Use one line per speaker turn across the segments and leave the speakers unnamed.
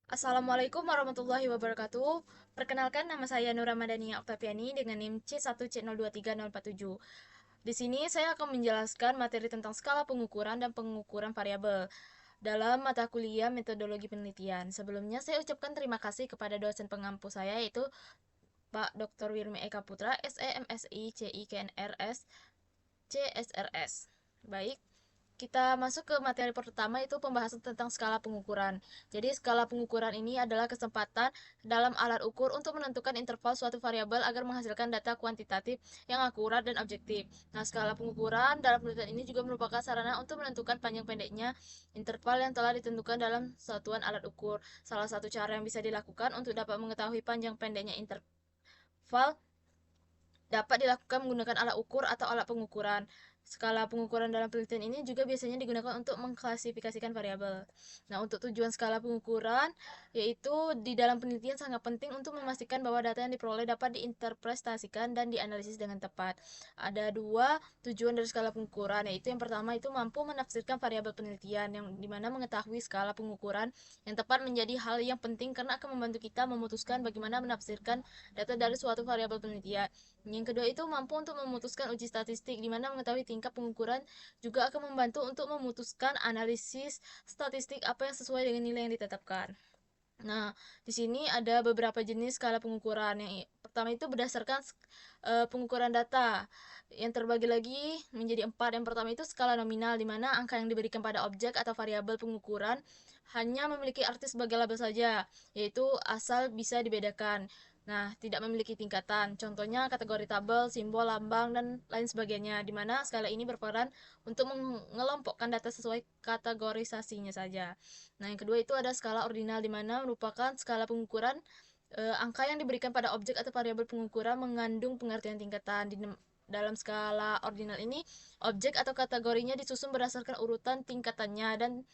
Assalamualaikum warahmatullahi wabarakatuh. Perkenalkan, nama saya Nur Ramadhania Oktaviani dengan NIM C1C023047. Di sini saya akan menjelaskan materi tentang skala pengukuran dan pengukuran variabel dalam mata kuliah metodologi penelitian. Sebelumnya saya ucapkan terima kasih kepada dosen pengampu saya, yaitu Pak Dr. Wirmi Eka Putra, SEMSI CIKNRS CSRS. Baik, kita masuk ke materi pertama, itu pembahasan tentang skala pengukuran. Jadi skala pengukuran ini adalah kesempatan dalam alat ukur untuk menentukan interval suatu variabel agar menghasilkan data kuantitatif yang akurat dan objektif. Nah, skala pengukuran dalam penelitian ini juga merupakan sarana untuk menentukan panjang pendeknya interval yang telah ditentukan dalam satuan alat ukur. Salah satu cara yang bisa dilakukan untuk dapat mengetahui panjang pendeknya interval dapat dilakukan menggunakan alat ukur atau alat pengukuran. Skala pengukuran dalam penelitian ini juga biasanya digunakan untuk mengklasifikasikan variabel. Nah, untuk tujuan skala pengukuran, yaitu di dalam penelitian sangat penting untuk memastikan bahwa data yang diperoleh dapat diinterpretasikan dan dianalisis dengan tepat. Ada dua tujuan dari skala pengukuran, yaitu yang pertama itu mampu menafsirkan variabel penelitian, yang dimana mengetahui skala pengukuran yang tepat menjadi hal yang penting karena akan membantu kita memutuskan bagaimana menafsirkan data dari suatu variabel penelitian. Yang kedua itu mampu untuk memutuskan uji statistik, di mana mengetahui tingkat pengukuran juga akan membantu untuk memutuskan analisis statistik apa yang sesuai dengan nilai yang ditetapkan. Nah, di sini ada beberapa jenis skala pengukuran. Yang pertama itu berdasarkan pengukuran data yang terbagi lagi menjadi empat. Yang pertama itu skala nominal, di mana angka yang diberikan pada objek atau variabel pengukuran hanya memiliki arti sebagai label saja, yaitu asal bisa dibedakan. Nah, tidak memiliki tingkatan. Contohnya kategori tabel, simbol, lambang, dan lain sebagainya, di mana skala ini berperan untuk mengelompokkan data sesuai kategorisasinya saja. Nah, yang kedua itu ada skala ordinal, di mana merupakan skala pengukuran angka yang diberikan pada objek atau variabel pengukuran mengandung pengertian tingkatan. Dalam skala ordinal ini, objek atau kategorinya disusun berdasarkan urutan tingkatannya dan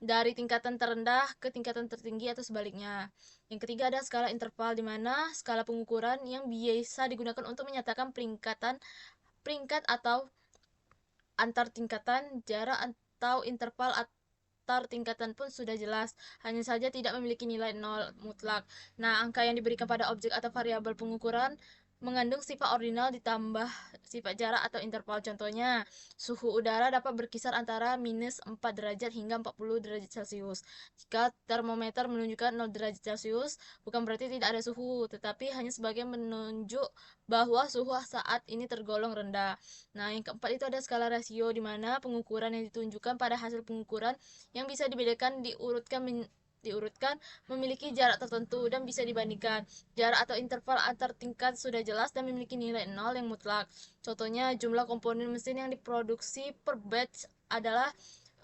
dari tingkatan terendah ke tingkatan tertinggi atau sebaliknya. Yang ketiga ada skala interval, di mana skala pengukuran yang biasa digunakan untuk menyatakan peringkat atau antar tingkatan, jarak atau interval antar tingkatan pun sudah jelas, hanya saja tidak memiliki nilai nol mutlak. Nah, angka yang diberikan pada objek atau variabel pengukuran mengandung sifat ordinal ditambah sifat jarak atau interval. Contohnya, suhu udara dapat berkisar antara minus 4 derajat hingga 40 derajat Celcius. Jika termometer menunjukkan 0 derajat Celcius, bukan berarti tidak ada suhu, tetapi hanya sebagai menunjuk bahwa suhu saat ini tergolong rendah. Nah, yang keempat itu ada skala rasio, di mana pengukuran yang ditunjukkan pada hasil pengukuran yang bisa dibedakan diurutkan memiliki jarak tertentu dan bisa dibandingkan. Jarak atau interval antar tingkat sudah jelas dan memiliki nilai nol yang mutlak. Contohnya, jumlah komponen mesin yang diproduksi per batch adalah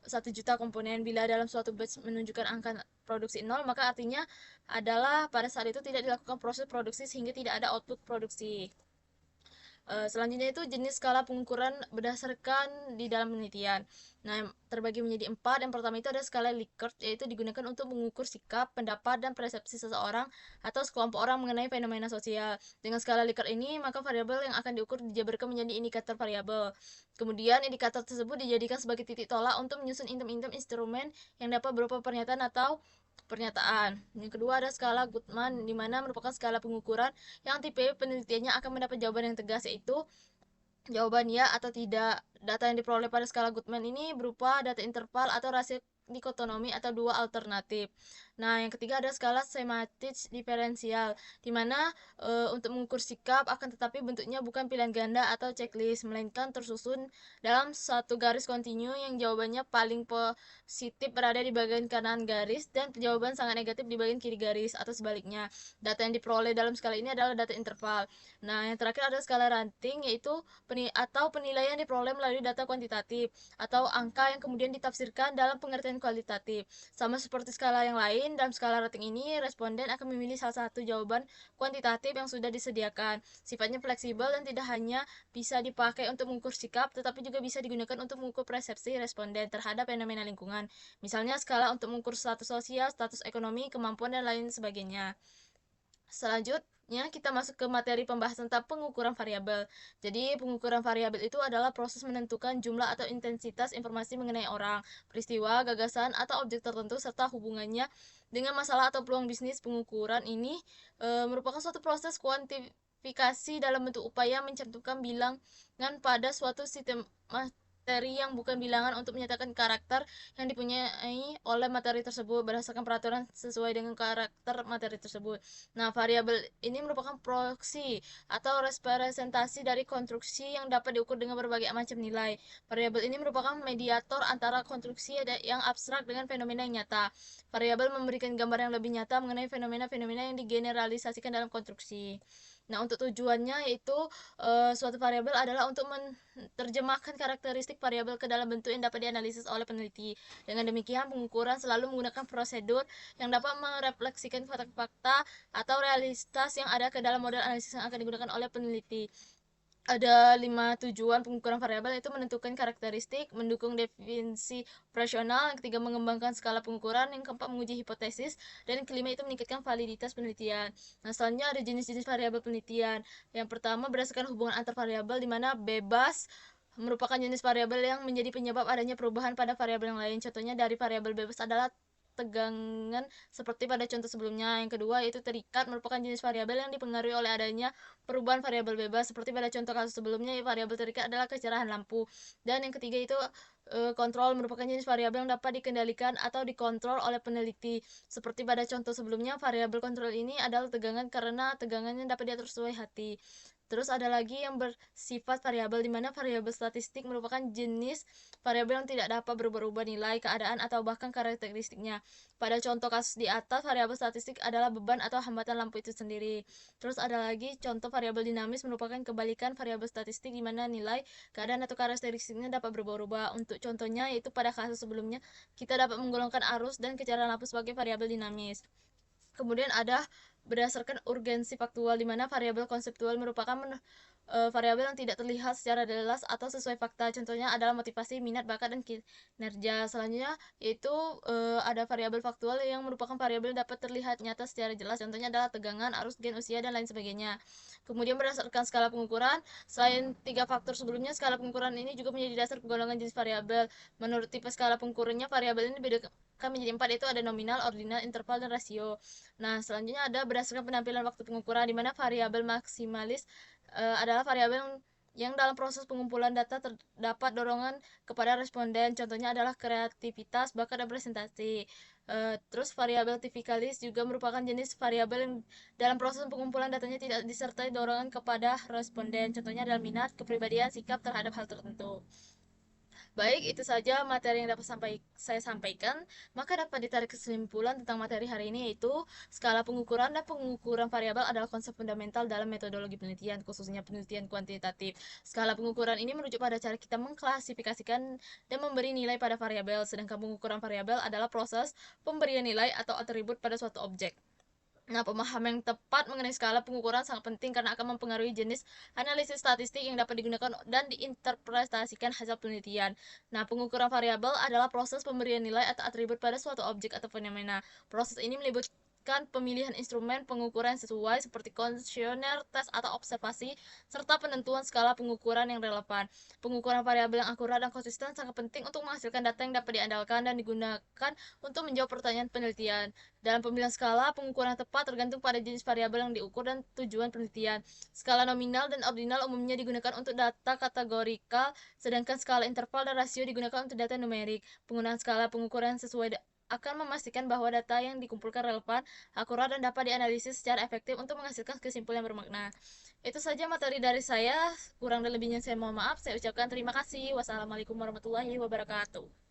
1 juta komponen. Bila dalam suatu batch menunjukkan angka produksi nol, maka artinya adalah pada saat itu tidak dilakukan proses produksi sehingga tidak ada output produksi. Selanjutnya itu jenis skala pengukuran berdasarkan di dalam penelitian. Nah, terbagi menjadi empat. Yang pertama itu ada skala Likert, yaitu digunakan untuk mengukur sikap, pendapat, dan persepsi seseorang atau sekelompok orang mengenai fenomena sosial. Dengan skala Likert ini, maka variabel yang akan diukur dijabarkan menjadi indikator variabel. Kemudian, indikator tersebut dijadikan sebagai titik tolak untuk menyusun item-item instrumen yang dapat berupa pernyataan atau pernyataan. Yang kedua ada skala Goodman, di mana merupakan skala pengukuran yang tipe penelitiannya akan mendapat jawaban yang tegas, yaitu jawaban ya atau tidak. Data yang diperoleh pada skala Goodman ini berupa data interval atau rasio dikotomi atau dua alternatif. Nah, yang ketiga ada skala semantik diferensial, di mana untuk mengukur sikap akan tetapi bentuknya bukan pilihan ganda atau checklist, melainkan tersusun dalam satu garis kontinu yang jawabannya paling positif berada di bagian kanan garis dan jawaban sangat negatif di bagian kiri garis atau sebaliknya. Data yang diperoleh dalam skala ini adalah data interval. Nah, yang terakhir ada skala ranting, yaitu penilaian diperoleh melalui data kuantitatif atau angka yang kemudian ditafsirkan dalam pengertian kualitatif. Sama seperti skala yang lain, dalam skala rating ini responden akan memilih salah satu jawaban kuantitatif yang sudah disediakan. Sifatnya fleksibel dan tidak hanya bisa dipakai untuk mengukur sikap, tetapi juga bisa digunakan untuk mengukur persepsi responden terhadap fenomena lingkungan. Misalnya skala untuk mengukur status sosial, status ekonomi, kemampuan, dan lain sebagainya. Selanjutnya kita masuk ke materi pembahasan tentang pengukuran variabel. Jadi pengukuran variabel itu adalah proses menentukan jumlah atau intensitas informasi mengenai orang, peristiwa, gagasan, atau objek tertentu serta hubungannya Dengan masalah atau peluang bisnis, pengukuran ini merupakan suatu proses kuantifikasi dalam bentuk upaya mencantumkan bilangan pada suatu sistem materi yang bukan bilangan untuk menyatakan karakter yang dipunyai oleh materi tersebut berdasarkan peraturan sesuai dengan karakter materi tersebut. Nah, variabel ini merupakan proksi atau representasi dari konstruksi yang dapat diukur dengan berbagai macam nilai. Variabel ini merupakan mediator antara konstruksi yang abstrak dengan fenomena yang nyata. Variabel memberikan gambar yang lebih nyata mengenai fenomena-fenomena yang digeneralisasikan dalam konstruksi. Nah, untuk tujuannya yaitu suatu variabel adalah untuk menerjemahkan karakteristik variabel ke dalam bentuk yang dapat dianalisis oleh peneliti. Dengan demikian, pengukuran selalu menggunakan prosedur yang dapat merefleksikan fakta-fakta atau realitas yang ada ke dalam model analisis yang akan digunakan oleh peneliti. Ada 5 tujuan pengukuran variabel, yaitu menentukan karakteristik, mendukung definisi operasional, yang ketiga mengembangkan skala pengukuran, yang keempat menguji hipotesis, dan yang kelima itu meningkatkan validitas penelitian. Nah, selanjutnya ada jenis-jenis variabel penelitian. Yang pertama berdasarkan hubungan antar variabel, di mana bebas merupakan jenis variabel yang menjadi penyebab adanya perubahan pada variabel yang lain. Contohnya dari variabel bebas adalah tegangan seperti pada contoh sebelumnya. Yang kedua yaitu terikat, merupakan jenis variabel yang dipengaruhi oleh adanya perubahan variabel bebas seperti pada contoh kasus sebelumnya. Variabel terikat adalah kecerahan lampu. Dan yang ketiga itu kontrol, merupakan jenis variabel yang dapat dikendalikan atau dikontrol oleh peneliti. Seperti pada contoh sebelumnya, variabel kontrol ini adalah tegangan karena tegangannya dapat diatur sesuai hati. Terus ada lagi yang bersifat variabel, di mana variabel statistik merupakan jenis variabel yang tidak dapat berubah-ubah nilai, keadaan, atau bahkan karakteristiknya. Pada contoh kasus di atas, variabel statistik adalah beban atau hambatan lampu itu sendiri. Terus ada lagi contoh variabel dinamis, merupakan kebalikan variabel statistik, di mana nilai, keadaan, atau karakteristiknya dapat berubah-ubah. Untuk contohnya yaitu pada kasus sebelumnya, kita dapat menggolongkan arus dan kecerahan lampu sebagai variabel dinamis. Kemudian ada berdasarkan urgensi faktual, di mana variabel konseptual merupakan variabel yang tidak terlihat secara jelas atau sesuai fakta. Contohnya adalah motivasi, minat, bakat, dan kinerja. Selanjutnya yaitu ada variabel faktual yang merupakan variabel dapat terlihat nyata secara jelas. Contohnya adalah tegangan, arus, gen, usia, dan lain sebagainya. Kemudian berdasarkan skala pengukuran, selain 3 faktor sebelumnya, skala pengukuran ini juga menjadi dasar penggolongan jenis variabel. Menurut tipe skala pengukurannya, variabel ini dibedakan menjadi 4, yaitu ada nominal, ordinal, interval, dan rasio. Nah, selanjutnya ada berdasarkan penampilan waktu pengukuran, di mana variabel maksimalis adalah variabel yang dalam proses pengumpulan data terdapat dorongan kepada responden. Contohnya adalah kreativitas, bakat, dan presentasi. Terus variabel tipikalis juga merupakan jenis variabel yang dalam proses pengumpulan datanya tidak disertai dorongan kepada responden. Contohnya adalah minat, kepribadian, sikap terhadap hal tertentu. Baik, itu saja materi yang dapat saya sampaikan. Maka dapat ditarik kesimpulan tentang materi hari ini, yaitu skala pengukuran dan pengukuran variabel adalah konsep fundamental dalam metodologi penelitian, khususnya penelitian kuantitatif. Skala pengukuran ini merujuk pada cara kita mengklasifikasikan dan memberi nilai pada variabel, sedangkan pengukuran variabel adalah proses pemberian nilai atau atribut pada suatu objek. Nah, pemahaman yang tepat mengenai skala pengukuran sangat penting karena akan mempengaruhi jenis analisis statistik yang dapat digunakan dan diinterpretasikan hasil penelitian. Nah, pengukuran variabel adalah proses pemberian nilai atau atribut pada suatu objek atau fenomena. Proses ini melibatkan pemilihan instrumen pengukuran sesuai seperti kuesioner, tes, atau observasi, serta penentuan skala pengukuran yang relevan. Pengukuran variabel yang akurat dan konsisten sangat penting untuk menghasilkan data yang dapat diandalkan dan digunakan untuk menjawab pertanyaan penelitian. Dalam pemilihan skala, pengukuran yang tepat tergantung pada jenis variabel yang diukur dan tujuan penelitian. Skala nominal dan ordinal umumnya digunakan untuk data kategorikal, sedangkan skala interval dan rasio digunakan untuk data numerik. Penggunaan skala pengukuran sesuai akan memastikan bahwa data yang dikumpulkan relevan, akurat, dan dapat dianalisis secara efektif untuk menghasilkan kesimpulan yang bermakna. Itu saja materi dari saya. Kurang dan lebihnya saya mohon maaf. Saya ucapkan terima kasih. Wassalamualaikum warahmatullahi wabarakatuh.